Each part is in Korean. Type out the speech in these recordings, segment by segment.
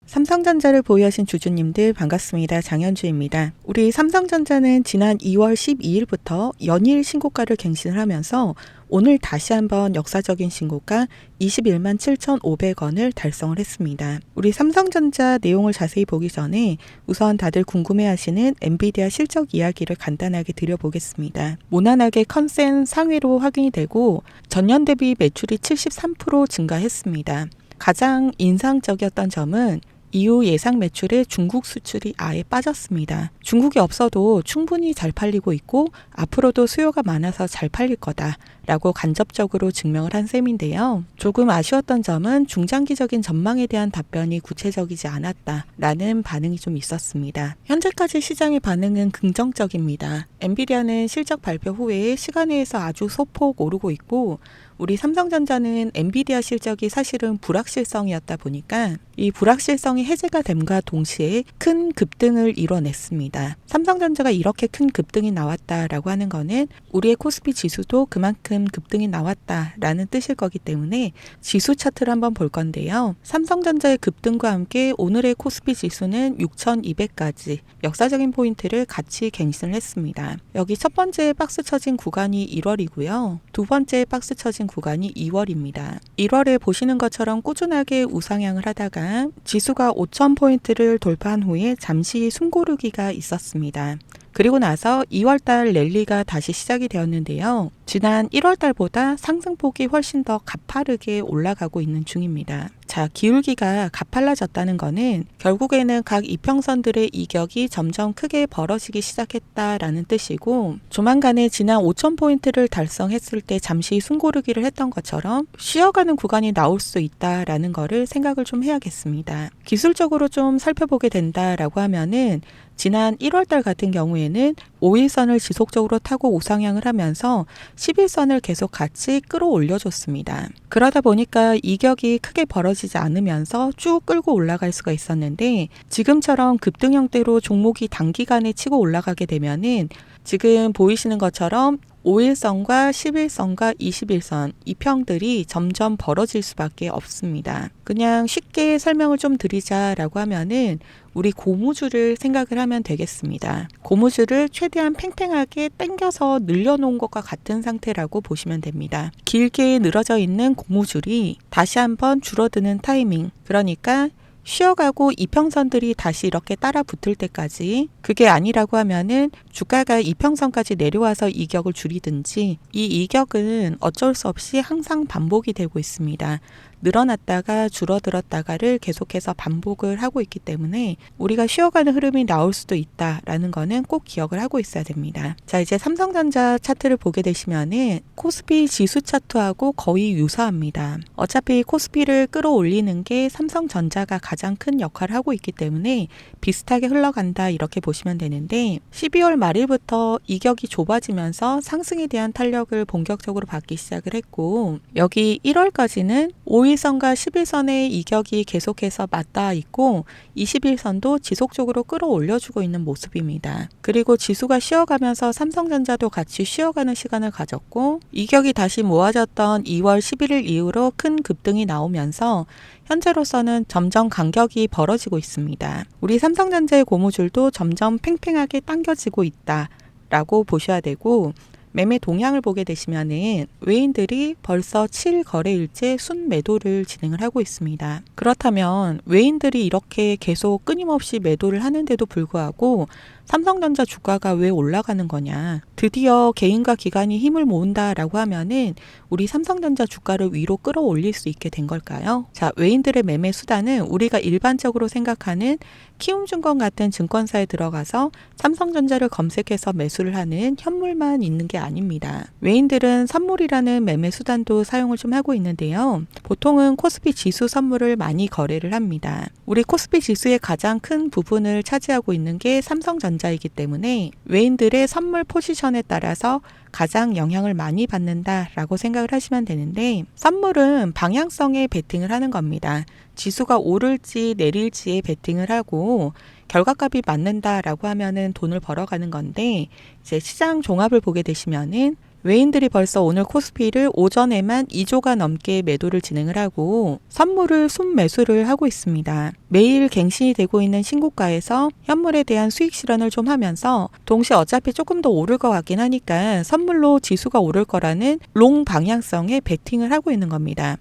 삼성전자를 보유하신 주주님들 반갑습니다. 장현주입니다. 우리 삼성전자는 지난 2월 12일부터 연일 신고가를 갱신을 하면서 오늘 다시 한번 역사적인 신고가 21만 7,500원을 달성을 했습니다. 우리 삼성전자 내용을 자세히 보기 전에 우선 다들 궁금해하시는 엔비디아 실적 이야기를 간단하게 드려보겠습니다. 무난하게 컨센 상위로 확인이 되고 전년 대비 매출이 73% 증가했습니다. 가장 인상적이었던 점은 이후 예상 매출에 중국 수출이 아예 빠졌습니다. 중국이 없어도 충분히 잘 팔리고 있고 앞으로도 수요가 많아서 잘 팔릴 거다라고 간접적으로 증명을 한 셈인데요. 조금 아쉬웠던 점은 중장기적인 전망에 대한 답변이 구체적이지 않았다라는 반응이 좀 있었습니다. 현재까지 시장의 반응은 긍정적입니다. 엔비디아는 실적 발표 후에 시간외에서 아주 소폭 오르고 있고 우리 삼성전자는 엔비디아 실적이 사실은 불확실성이었다 보니까 이 불확실성이 해제가 됨과 동시에 큰 급등을 이뤄냈습니다. 삼성전자가 이렇게 큰 급등이 나왔다라고 하는 거는 우리의 코스피 지수도 그만큼 급등이 나왔다라는 뜻일 거기 때문에 지수 차트를 한번 볼 건데요. 삼성전자의 급등과 함께 오늘의 코스피 지수는 6,200까지 역사적인 포인트를 같이 갱신을 했습니다. 여기 첫 번째 박스 쳐진 구간이 1월이고요. 두 번째 박스 쳐진 구간이 2월입니다. 1월에 보시는 것처럼 꾸준하게 우상향을 하다가 지수가 5,000포인트를 돌파한 후에 잠시 숨고르기가 있었습니다. 그리고 나서 2월달 랠리가 다시 시작이 되었는데요. 지난 1월달보다 상승폭이 훨씬 더 가파르게 올라가고 있는 중입니다. 자, 기울기가 가팔라졌다는 거는 결국에는 각 이평선들의 이격이 점점 크게 벌어지기 시작했다라는 뜻이고 조만간에 지난 5,000포인트를 달성했을 때 잠시 숨고르기를 했던 것처럼 쉬어가는 구간이 나올 수 있다라는 거를 생각을 좀 해야겠습니다. 기술적으로 좀 살펴보게 된다라고 하면은 지난 1월달 같은 경우에는 5일선을 지속적으로 타고 우상향을 하면서 11선을 계속 같이 끌어올려줬습니다. 그러다 보니까 이격이 크게 벌어지지 않으면서 쭉 끌고 올라갈 수가 있었는데 지금처럼 급등 형태로 종목이 단기간에 치고 올라가게 되면은 지금 보이시는 것처럼 5일선과 11선과 21선 이 평들이 점점 벌어질 수밖에 없습니다. 그냥 쉽게 설명을 좀 드리자라고 하면은 우리 고무줄을 생각을 하면 되겠습니다. 고무줄을 최대한 팽팽하게 당겨서 늘려놓은 것과 같은 상태라고 보시면 됩니다. 길게 늘어져 있는 고무줄이 다시 한번 줄어드는 타이밍, 그러니까 쉬어가고 이평선들이 다시 이렇게 따라 붙을 때까지, 그게 아니라고 하면은 주가가 이평선까지 내려와서 이격을 줄이든지 이 이격은 어쩔 수 없이 항상 반복이 되고 있습니다. 늘어났다가 줄어들었다가를 계속해서 반복을 하고 있기 때문에 우리가 쉬어가는 흐름이 나올 수도 있다라는 거는 꼭 기억을 하고 있어야 됩니다. 자, 이제 삼성전자 차트를 보게 되시면은 코스피 지수 차트하고 거의 유사합니다. 어차피 코스피를 끌어올리는 게 삼성전자가 가장 큰 역할을 하고 있기 때문에 비슷하게 흘러간다 이렇게 보시면 되는데 12월 말일부터 이격이 좁아지면서 상승에 대한 탄력을 본격적으로 받기 시작을 했고 여기 1월까지는 5일선과 11선의 이격이 계속해서 맞닿아 있고 21선도 지속적으로 끌어올려주고 있는 모습입니다. 그리고 지수가 쉬어가면서 삼성전자도 같이 쉬어가는 시간을 가졌고 이격이 다시 모아졌던 2월 11일 이후로 큰 급등이 나오면서 현재로서는 점점 간격이 벌어지고 있습니다. 우리 삼성전자의 고무줄도 점점 팽팽하게 당겨지고 있다라고 보셔야 되고 매매 동향을 보게 되시면은 외인들이 벌써 7거래일째 순매도를 진행을 하고 있습니다. 그렇다면 외인들이 이렇게 계속 끊임없이 매도를 하는데도 불구하고 삼성전자 주가가 왜 올라가는 거냐? 드디어 개인과 기관이 힘을 모은다라고 하면은 우리 삼성전자 주가를 위로 끌어올릴 수 있게 된 걸까요? 자, 외인들의 매매 수단은 우리가 일반적으로 생각하는 키움증권 같은 증권사에 들어가서 삼성전자를 검색해서 매수를 하는 현물만 있는 게 아닙니다. 외인들은 선물이라는 매매 수단도 사용을 좀 하고 있는데요. 보통은 코스피 지수 선물을 많이 거래를 합니다. 우리 코스피 지수의 가장 큰 부분을 차지하고 있는 게 삼성전자이기 때문에 외인들의 선물 포지션에 따라서 가장 영향을 많이 받는다라고 생각을 하시면 되는데 선물은 방향성에 베팅을 하는 겁니다. 지수가 오를지 내릴지에 베팅을 하고 결과값이 맞는다라고 하면은 돈을 벌어가는 건데 이제 시장 종합을 보게 되시면은 외인들이 벌써 오늘 코스피를 오전에만 2조가 넘게 매도를 진행을 하고 선물을 순매수를 하고 있습니다. 매일 갱신이 되고 있는 신고가에서 현물에 대한 수익 실현을 좀 하면서 동시에 어차피 조금 더 오를 것 같긴 하니까 선물로 지수가 오를 거라는 롱 방향성에 베팅을 하고 있는 겁니다.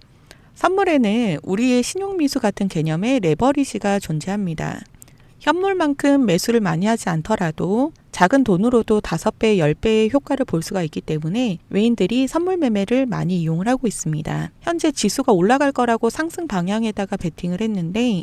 선물에는 우리의 신용미수 같은 개념의 레버리지가 존재합니다. 현물만큼 매수를 많이 하지 않더라도 작은 돈으로도 5배, 10배의 효과를 볼 수가 있기 때문에 외인들이 선물 매매를 많이 이용을 하고 있습니다. 현재 지수가 올라갈 거라고 상승 방향에다가 베팅을 했는데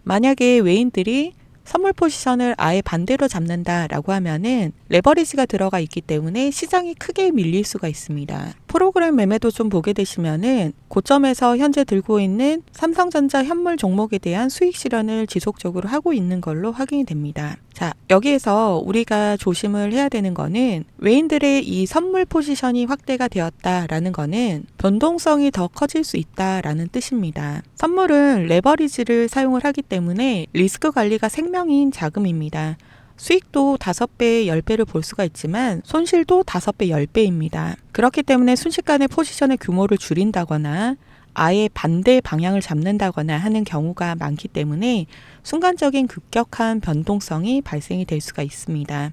만약에 외인들이 선물 포지션을 아예 반대로 잡는다라고 하면은 레버리지가 들어가 있기 때문에 시장이 크게 밀릴 수가 있습니다. 프로그램 매매도 좀 보게 되시면은 고점에서 현재 들고 있는 삼성전자 현물 종목에 대한 수익 실현을 지속적으로 하고 있는 걸로 확인이 됩니다. 자, 여기에서 우리가 조심을 해야 되는 거는 외인들의 이 선물 포지션이 확대가 되었다라는 거는 변동성이 더 커질 수 있다라는 뜻입니다. 선물은 레버리지를 사용을 하기 때문에 리스크 관리가 생명인 자금입니다. 수익도 5배, 10배를 볼 수가 있지만 손실도 5배, 10배입니다. 그렇기 때문에 순식간에 포지션의 규모를 줄인다거나 아예 반대 방향을 잡는다거나 하는 경우가 많기 때문에 순간적인 급격한 변동성이 발생이 될 수가 있습니다.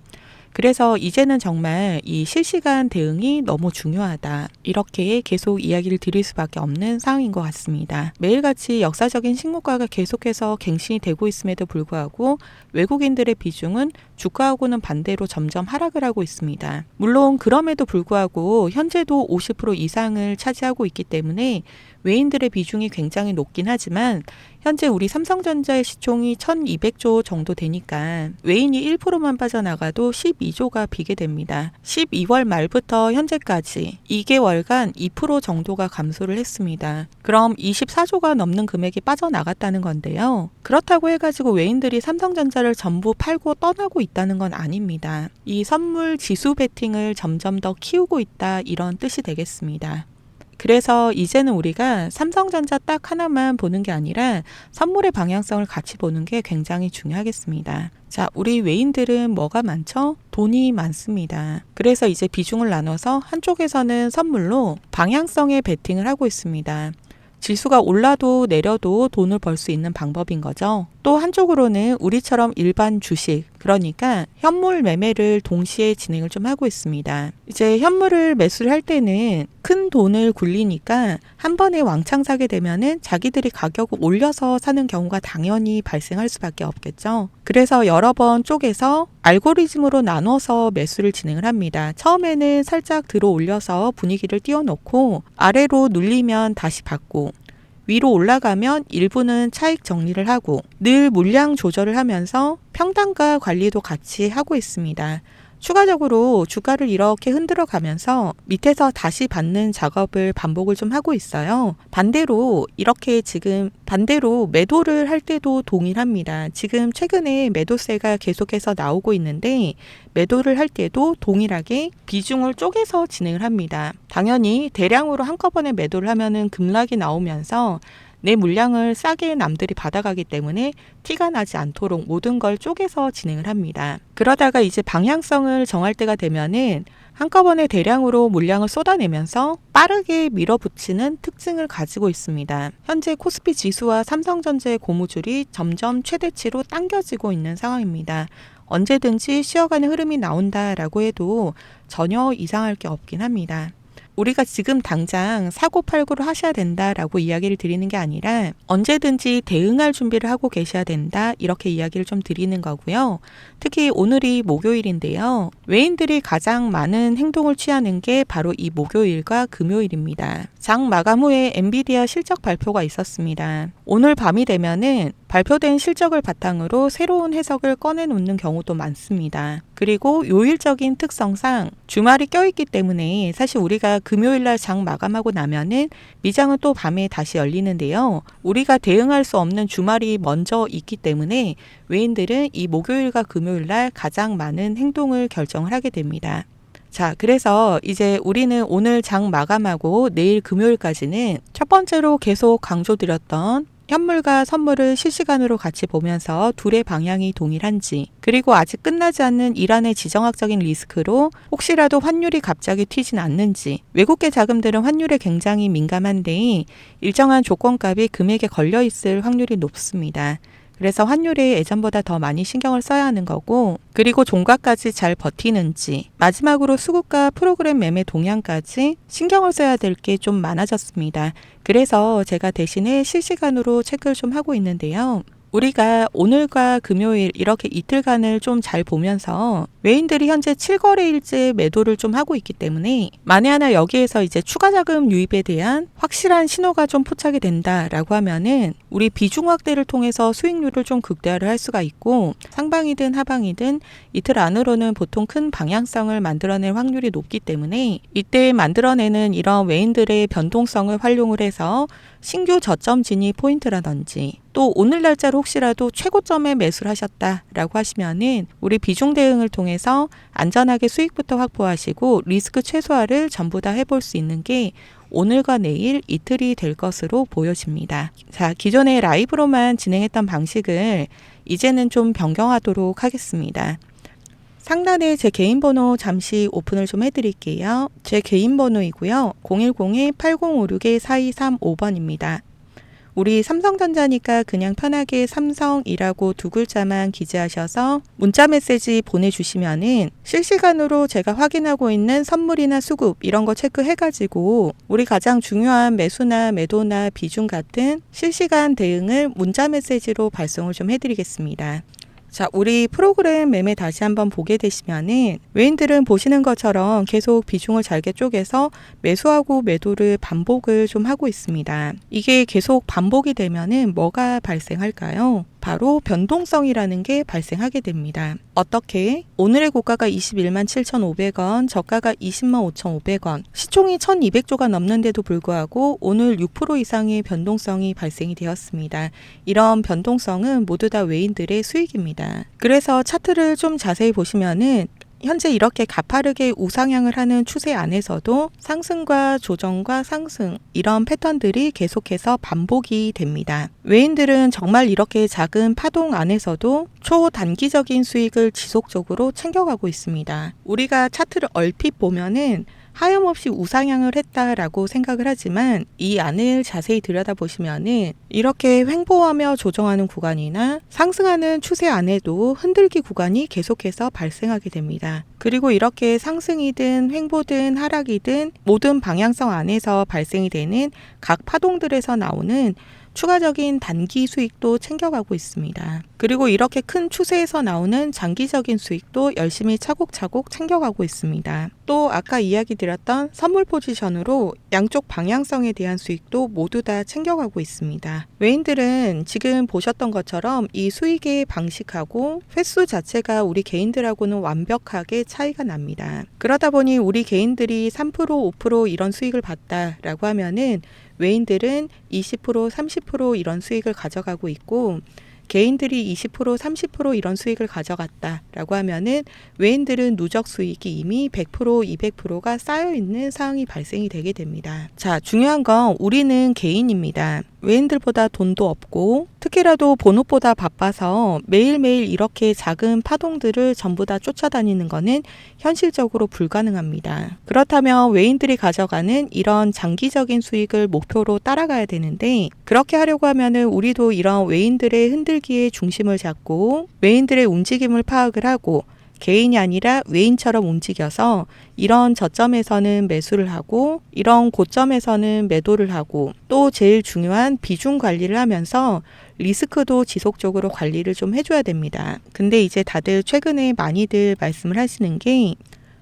그래서 이제는 정말 이 실시간 대응이 너무 중요하다. 이렇게 계속 이야기를 드릴 수밖에 없는 상황인 것 같습니다. 매일같이 역사적인 신고가가 계속해서 갱신이 되고 있음에도 불구하고 외국인들의 비중은 주가하고는 반대로 점점 하락을 하고 있습니다. 물론 그럼에도 불구하고 현재도 50% 이상을 차지하고 있기 때문에 외인들의 비중이 굉장히 높긴 하지만 현재 우리 삼성전자의 시총이 1200조 정도 되니까 외인이 1%만 빠져나가도 12조가 비게 됩니다. 12월 말부터 현재까지 2개월간 2% 정도가 감소를 했습니다. 그럼 24조가 넘는 금액이 빠져나갔다는 건데요. 그렇다고 해가지고 외인들이 삼성전자를 전부 팔고 떠나고 있다는 건 아닙니다. 이 선물 지수 베팅을 점점 더 키우고 있다 이런 뜻이 되겠습니다. 그래서 이제는 우리가 삼성전자 딱 하나만 보는 게 아니라 선물의 방향성을 같이 보는 게 굉장히 중요하겠습니다. 자, 우리 외인들은 뭐가 많죠? 돈이 많습니다. 그래서 이제 비중을 나눠서 한쪽에서는 선물로 방향성에 베팅을 하고 있습니다. 지수가 올라도 내려도 돈을 벌 수 있는 방법인 거죠. 또 한쪽으로는 우리처럼 일반 주식, 그러니까 현물 매매를 동시에 진행을 좀 하고 있습니다. 이제 현물을 매수를 할 때는 큰 돈을 굴리니까 한 번에 왕창 사게 되면은 자기들이 가격을 올려서 사는 경우가 당연히 발생할 수밖에 없겠죠. 그래서 여러 번 쪼개서 알고리즘으로 나눠서 매수를 진행을 합니다. 처음에는 살짝 들어 올려서 분위기를 띄워놓고 아래로 눌리면 다시 받고 위로 올라가면 일부는 차익 정리를 하고 늘 물량 조절을 하면서 평단가 관리도 같이 하고 있습니다. 추가적으로 주가를 이렇게 흔들어 가면서 밑에서 다시 받는 작업을 반복을 좀 하고 있어요. 반대로 이렇게 지금 반대로 매도를 할 때도 동일합니다. 지금 최근에 매도세가 계속해서 나오고 있는데 매도를 할 때도 동일하게 비중을 쪼개서 진행을 합니다. 당연히 대량으로 한꺼번에 매도를 하면은 급락이 나오면서 내 물량을 싸게 남들이 받아가기 때문에 티가 나지 않도록 모든 걸 쪼개서 진행을 합니다. 그러다가 이제 방향성을 정할 때가 되면은 한꺼번에 대량으로 물량을 쏟아내면서 빠르게 밀어붙이는 특징을 가지고 있습니다. 현재 코스피 지수와 삼성전자의 고무줄이 점점 최대치로 당겨지고 있는 상황입니다. 언제든지 쉬어가는 흐름이 나온다라고 해도 전혀 이상할 게 없긴 합니다. 우리가 지금 당장 사고팔고를 하셔야 된다라고 이야기를 드리는 게 아니라 언제든지 대응할 준비를 하고 계셔야 된다 이렇게 이야기를 좀 드리는 거고요. 특히 오늘이 목요일인데요. 외인들이 가장 많은 행동을 취하는 게 바로 이 목요일과 금요일입니다. 장 마감 후에 엔비디아 실적 발표가 있었습니다. 오늘 밤이 되면은 발표된 실적을 바탕으로 새로운 해석을 꺼내놓는 경우도 많습니다. 그리고 요일적인 특성상 주말이 껴있기 때문에 사실 우리가 금요일날 장 마감하고 나면은 미장은 또 밤에 다시 열리는데요. 우리가 대응할 수 없는 주말이 먼저 있기 때문에 외인들은 이 목요일과 금요일날 가장 많은 행동을 결정을 하게 됩니다. 자, 그래서 이제 우리는 오늘 장 마감하고 내일 금요일까지는 첫 번째로 계속 강조드렸던 현물과 선물을 실시간으로 같이 보면서 둘의 방향이 동일한지, 그리고 아직 끝나지 않는 이란의 지정학적인 리스크로 혹시라도 환율이 갑자기 튀진 않는지. 외국계 자금들은 환율에 굉장히 민감한데 일정한 조건값이 금액에 걸려 있을 확률이 높습니다. 그래서 환율에 예전보다 더 많이 신경을 써야 하는 거고, 그리고 종가까지 잘 버티는지, 마지막으로 수급과 프로그램 매매 동향까지 신경을 써야 될 게 좀 많아졌습니다. 그래서 제가 대신에 실시간으로 체크를 좀 하고 있는데요. 우리가 오늘과 금요일 이렇게 이틀간을 좀 잘 보면서 외인들이 현재 7거래일째 매도를 좀 하고 있기 때문에 만에 하나 여기에서 이제 추가 자금 유입에 대한 확실한 신호가 좀 포착이 된다라고 하면은 우리 비중 확대를 통해서 수익률을 좀 극대화를 할 수가 있고, 상방이든 하방이든 이틀 안으로는 보통 큰 방향성을 만들어낼 확률이 높기 때문에 이때 만들어내는 이런 외인들의 변동성을 활용을 해서 신규 저점 진입 포인트라든지, 또 오늘 날짜로 혹시라도 최고점에 매수를 하셨다라고 하시면은 우리 비중 대응을 통해서 안전하게 수익부터 확보하시고 리스크 최소화를 전부 다 해볼 수 있는 게 오늘과 내일 이틀이 될 것으로 보여집니다. 자, 기존에 라이브로만 진행했던 방식을 이제는 좀 변경하도록 하겠습니다. 상단에 제 개인 번호 잠시 오픈을 좀 해드릴게요. 제 개인 번호이고요. 010-8056-4235번입니다. 우리 삼성전자니까 그냥 편하게 삼성이라고 두 글자만 기재하셔서 문자 메시지 보내주시면은 실시간으로 제가 확인하고 있는 선물이나 수급 이런 거 체크해가지고 우리 가장 중요한 매수나 매도나 비중 같은 실시간 대응을 문자 메시지로 발송을 좀 해드리겠습니다. 자, 우리 프로그램 매매 다시 한번 보게 되시면은 외인들은 보시는 것처럼 계속 비중을 잘게 쪼개서 매수하고 매도를 반복을 좀 하고 있습니다. 이게 계속 반복이 되면은 뭐가 발생할까요? 바로 변동성이라는 게 발생하게 됩니다. 어떻게? 오늘의 고가가 21만 7,500원, 저가가 20만 5,500원, 시총이 1,200조가 넘는데도 불구하고 오늘 6% 이상의 변동성이 발생이 되었습니다. 이런 변동성은 모두 다 외인들의 수익입니다. 그래서 차트를 좀 자세히 보시면은 현재 이렇게 가파르게 우상향을 하는 추세 안에서도 상승과 조정과 상승 이런 패턴들이 계속해서 반복이 됩니다. 외인들은 정말 이렇게 작은 파동 안에서도 초단기적인 수익을 지속적으로 챙겨가고 있습니다. 우리가 차트를 얼핏 보면은 하염없이 우상향을 했다라고 생각을 하지만 이 안을 자세히 들여다보시면은 이렇게 횡보하며 조정하는 구간이나 상승하는 추세 안에도 흔들기 구간이 계속해서 발생하게 됩니다. 그리고 이렇게 상승이든 횡보든 하락이든 모든 방향성 안에서 발생이 되는 각 파동들에서 나오는 추가적인 단기 수익도 챙겨가고 있습니다. 그리고 이렇게 큰 추세에서 나오는 장기적인 수익도 열심히 차곡차곡 챙겨가고 있습니다. 또 아까 이야기 드렸던 선물 포지션으로 양쪽 방향성에 대한 수익도 모두 다 챙겨가고 있습니다. 외인들은 지금 보셨던 것처럼 이 수익의 방식하고 횟수 자체가 우리 개인들하고는 완벽하게 차이가 납니다. 그러다 보니 우리 개인들이 3%, 5% 이런 수익을 봤다라고 하면은 외인들은 20%, 30% 이런 수익을 가져가고 있고, 개인들이 20%, 30% 이런 수익을 가져갔다라고 하면은 외인들은 누적 수익이 이미 100%, 200%가 쌓여 있는 상황이 발생이 되게 됩니다. 자, 중요한 건 우리는 개인입니다. 외인들보다 돈도 없고 특히라도 본업보다 바빠서 매일매일 이렇게 작은 파동들을 전부 다 쫓아다니는 것은 현실적으로 불가능합니다. 그렇다면 외인들이 가져가는 이런 장기적인 수익을 목표로 따라가야 되는데, 그렇게 하려고 하면은 우리도 이런 외인들의 흔들기의 중심을 잡고 외인들의 움직임을 파악을 하고 개인이 아니라 외인처럼 움직여서 이런 저점에서는 매수를 하고 이런 고점에서는 매도를 하고, 또 제일 중요한 비중 관리를 하면서 리스크도 지속적으로 관리를 좀 해줘야 됩니다. 근데 이제 다들 최근에 많이들 말씀을 하시는 게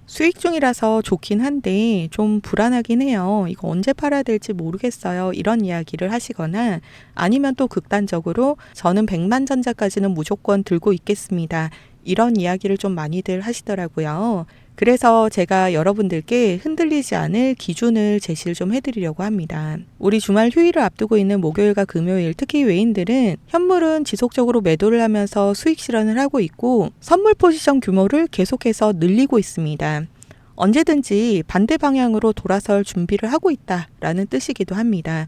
수익 중이라서 좋긴 한데 좀 불안하긴 해요. 이거 언제 팔아야 될지 모르겠어요. 이런 이야기를 하시거나, 아니면 또 극단적으로 저는 100만 전자까지는 무조건 들고 있겠습니다. 이런 이야기를 좀 많이들 하시더라고요. 그래서 제가 여러분들께 흔들리지 않을 기준을 제시를 좀 해드리려고 합니다. 우리 주말 휴일을 앞두고 있는 목요일과 금요일, 특히 외인들은 현물은 지속적으로 매도를 하면서 수익 실현을 하고 있고 선물 포지션 규모를 계속해서 늘리고 있습니다. 언제든지 반대 방향으로 돌아설 준비를 하고 있다라는 뜻이기도 합니다.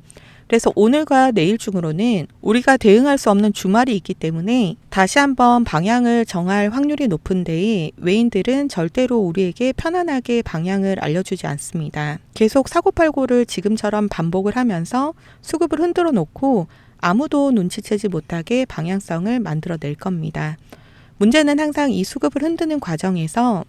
그래서 오늘과 내일 중으로는 우리가 대응할 수 없는 주말이 있기 때문에 다시 한번 방향을 정할 확률이 높은데 외인들은 절대로 우리에게 편안하게 방향을 알려주지 않습니다. 계속 사고팔고를 지금처럼 반복을 하면서 수급을 흔들어 놓고 아무도 눈치채지 못하게 방향성을 만들어낼 겁니다. 문제는 항상 이 수급을 흔드는 과정에서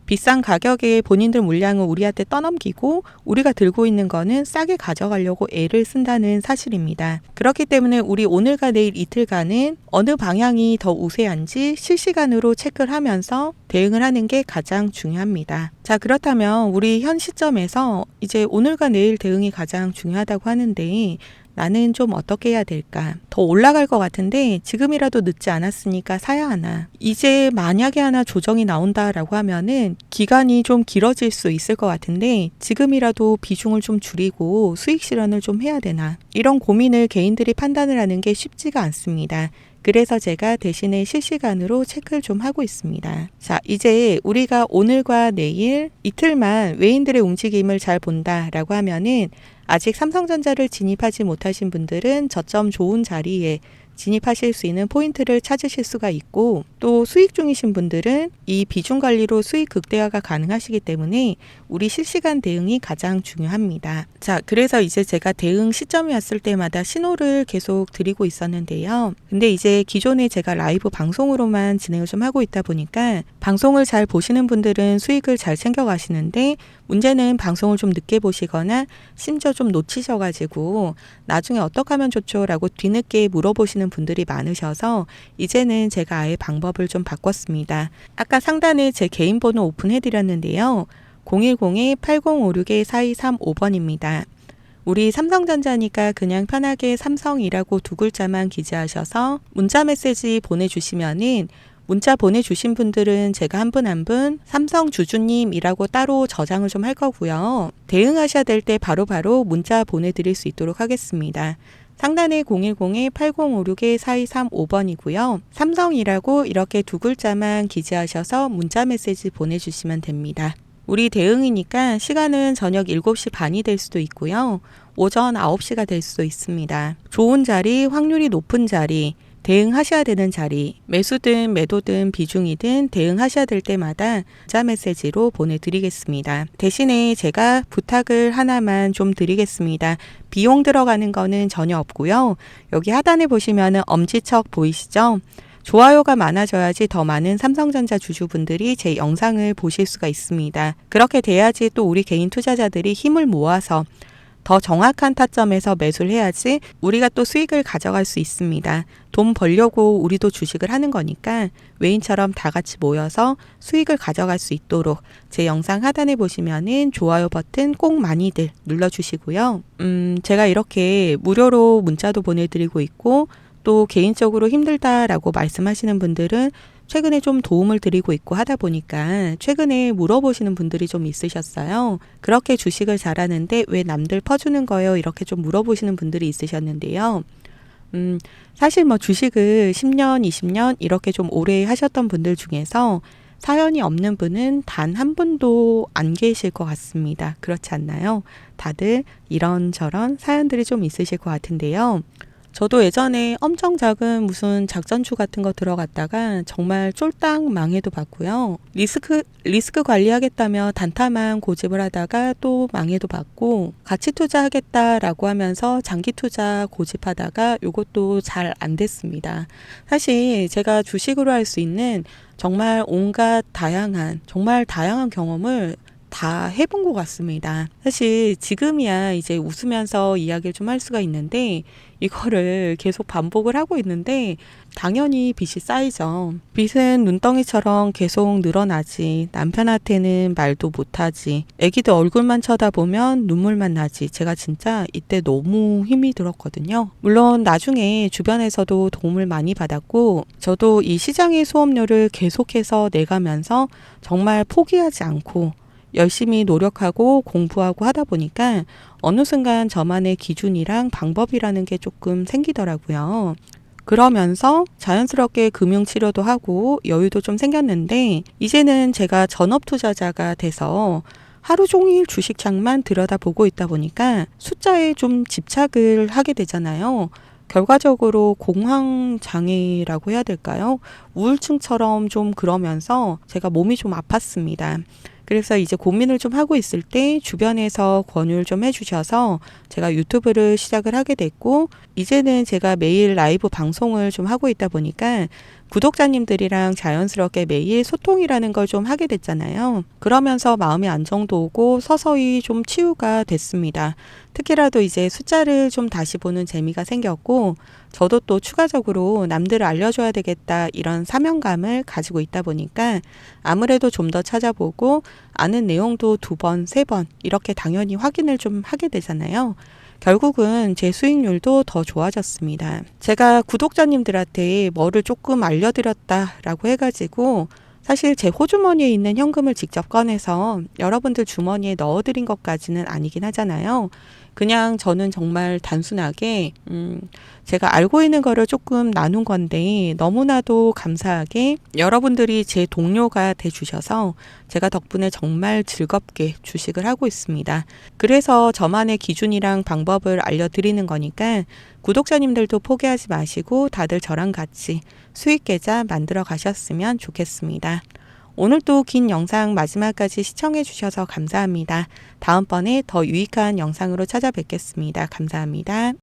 비싼 가격에 본인들 물량을 우리한테 떠넘기고 우리가 들고 있는 거는 싸게 가져가려고 애를 쓴다는 사실입니다. 그렇기 때문에 우리 오늘과 내일 이틀간은 어느 방향이 더 우세한지 실시간으로 체크를 하면서 대응을 하는 게 가장 중요합니다. 자, 그렇다면 우리 현 시점에서 이제 오늘과 내일 대응이 가장 중요하다고 하는데 나는 좀 어떻게 해야 될까? 더 올라갈 것 같은데 지금이라도 늦지 않았으니까 사야 하나? 이제 만약에 하나 조정이 나온다라고 하면은 기간이 좀 길어질 수 있을 것 같은데 지금이라도 비중을 좀 줄이고 수익 실현을 좀 해야 되나? 이런 고민을 개인들이 판단을 하는 게 쉽지가 않습니다. 그래서 제가 대신에 실시간으로 체크를 좀 하고 있습니다. 자, 이제 우리가 오늘과 내일 이틀만 외인들의 움직임을 잘 본다라고 하면은 아직 삼성전자를 진입하지 못하신 분들은 저점 좋은 자리에 진입하실 수 있는 포인트를 찾으실 수가 있고 또 수익 중이신 분들은 이 비중 관리로 수익 극대화가 가능하시기 때문에 우리 실시간 대응이 가장 중요합니다. 자, 그래서 이제 제가 대응 시점이 왔을 때마다 신호를 계속 드리고 있었는데요. 근데 이제 기존에 제가 라이브 방송으로만 진행을 좀 하고 있다 보니까 방송을 잘 보시는 분들은 수익을 잘 챙겨 가시는데 문제는 방송을 좀 늦게 보시거나 심지어 좀 놓치셔가지고 나중에 어떻게 하면 좋죠? 라고 뒤늦게 물어보시는 분들이 많으셔서 이제는 제가 아예 방법을 좀 바꿨습니다. 아까 상단에 제 개인 번호 오픈해드렸는데요. 010-8056-4235번입니다. 우리 삼성전자니까 그냥 편하게 삼성이라고 두 글자만 기재하셔서 문자 메시지 보내주시면은 문자 보내주신 분들은 제가 한 분 한 분 삼성 주주님이라고 따로 저장을 좀 할 거고요. 대응하셔야 될 때 바로바로 문자 보내드릴 수 있도록 하겠습니다. 상단에 010-8056-4235번이고요. 삼성이라고 이렇게 두 글자만 기재하셔서 문자 메시지 보내주시면 됩니다. 우리 대응이니까 시간은 저녁 7시 반이 될 수도 있고요. 오전 9시가 될 수도 있습니다. 좋은 자리, 확률이 높은 자리, 대응하셔야 되는 자리, 매수든 매도든 비중이든 대응하셔야 될 때마다 문자 메시지로 보내드리겠습니다. 대신에 제가 부탁을 하나만 좀 드리겠습니다. 비용 들어가는 거는 전혀 없고요. 여기 하단에 보시면은 엄지척 보이시죠? 좋아요가 많아져야지 더 많은 삼성전자 주주분들이 제 영상을 보실 수가 있습니다. 그렇게 돼야지 또 우리 개인 투자자들이 힘을 모아서 더 정확한 타점에서 매수를 해야지 우리가 또 수익을 가져갈 수 있습니다. 돈 벌려고 우리도 주식을 하는 거니까 외인처럼 다 같이 모여서 수익을 가져갈 수 있도록 제 영상 하단에 보시면은 좋아요 버튼 꼭 많이들 눌러주시고요. 제가 이렇게 무료로 문자도 보내드리고 있고 또 개인적으로 힘들다라고 말씀하시는 분들은 최근에 좀 도움을 드리고 있고 하다 보니까 최근에 물어보시는 분들이 좀 있으셨어요. 그렇게 주식을 잘하는데 왜 남들 퍼주는 거예요? 이렇게 좀 물어보시는 분들이 있으셨는데요. 사실 뭐 주식을 10년, 20년 이렇게 좀 오래 하셨던 분들 중에서 사연이 없는 분은 단 한 분도 안 계실 것 같습니다. 그렇지 않나요? 다들 이런저런 사연들이 좀 있으실 것 같은데요. 저도 예전에 엄청 작은 무슨 작전주 같은 거 들어갔다가 정말 쫄딱 망해도 봤고요. 리스크 관리하겠다며 단타만 고집을 하다가 또 망해도 봤고, 가치 투자하겠다라고 하면서 장기 투자 고집하다가 이것도 잘 안 됐습니다. 사실 제가 주식으로 할 수 있는 정말 온갖 정말 다양한 경험을 다 해본 것 같습니다. 사실 지금이야 이제 웃으면서 이야기를 좀 할 수가 있는데 이거를 계속 반복을 하고 있는데 당연히 빚이 쌓이죠. 빚은 눈덩이처럼 계속 늘어나지. 남편한테는 말도 못하지. 애기들 얼굴만 쳐다보면 눈물만 나지. 제가 진짜 이때 너무 힘이 들었거든요. 물론 나중에 주변에서도 도움을 많이 받았고 저도 이 시장의 수업료를 계속해서 내가면서 정말 포기하지 않고 열심히 노력하고 공부하고 하다 보니까 어느 순간 저만의 기준이랑 방법이라는 게 조금 생기더라고요. 그러면서 자연스럽게 금융치료도 하고 여유도 좀 생겼는데 이제는 제가 전업 투자자가 돼서 하루 종일 주식창만 들여다보고 있다 보니까 숫자에 좀 집착을 하게 되잖아요. 결과적으로 공황장애라고 해야 될까요? 우울증처럼 좀 그러면서 제가 몸이 좀 아팠습니다. 그래서 이제 고민을 좀 하고 있을 때 주변에서 권유를 좀 해주셔서 제가 유튜브를 시작을 하게 됐고, 이제는 제가 매일 라이브 방송을 좀 하고 있다 보니까 구독자님들이랑 자연스럽게 매일 소통이라는 걸 좀 하게 됐잖아요. 그러면서 마음의 안정도 오고 서서히 좀 치유가 됐습니다. 특히라도 이제 숫자를 좀 다시 보는 재미가 생겼고, 저도 또 추가적으로 남들을 알려줘야 되겠다 이런 사명감을 가지고 있다 보니까 아무래도 좀 더 찾아보고 아는 내용도 2번, 3번 이렇게 당연히 확인을 좀 하게 되잖아요. 결국은 제 수익률도 더 좋아졌습니다. 제가 구독자님들한테 뭐를 조금 알려드렸다라고 해가지고 사실 제 호주머니에 있는 현금을 직접 꺼내서 여러분들 주머니에 넣어드린 것까지는 아니긴 하잖아요. 그냥 저는 정말 단순하게 제가 알고 있는 거를 조금 나눈 건데 너무나도 감사하게 여러분들이 제 동료가 돼주셔서 제가 덕분에 정말 즐겁게 주식을 하고 있습니다. 그래서 저만의 기준이랑 방법을 알려드리는 거니까 구독자님들도 포기하지 마시고 다들 저랑 같이 수익 계좌 만들어 가셨으면 좋겠습니다. 오늘도 긴 영상 마지막까지 시청해 주셔서 감사합니다. 다음번에 더 유익한 영상으로 찾아뵙겠습니다. 감사합니다.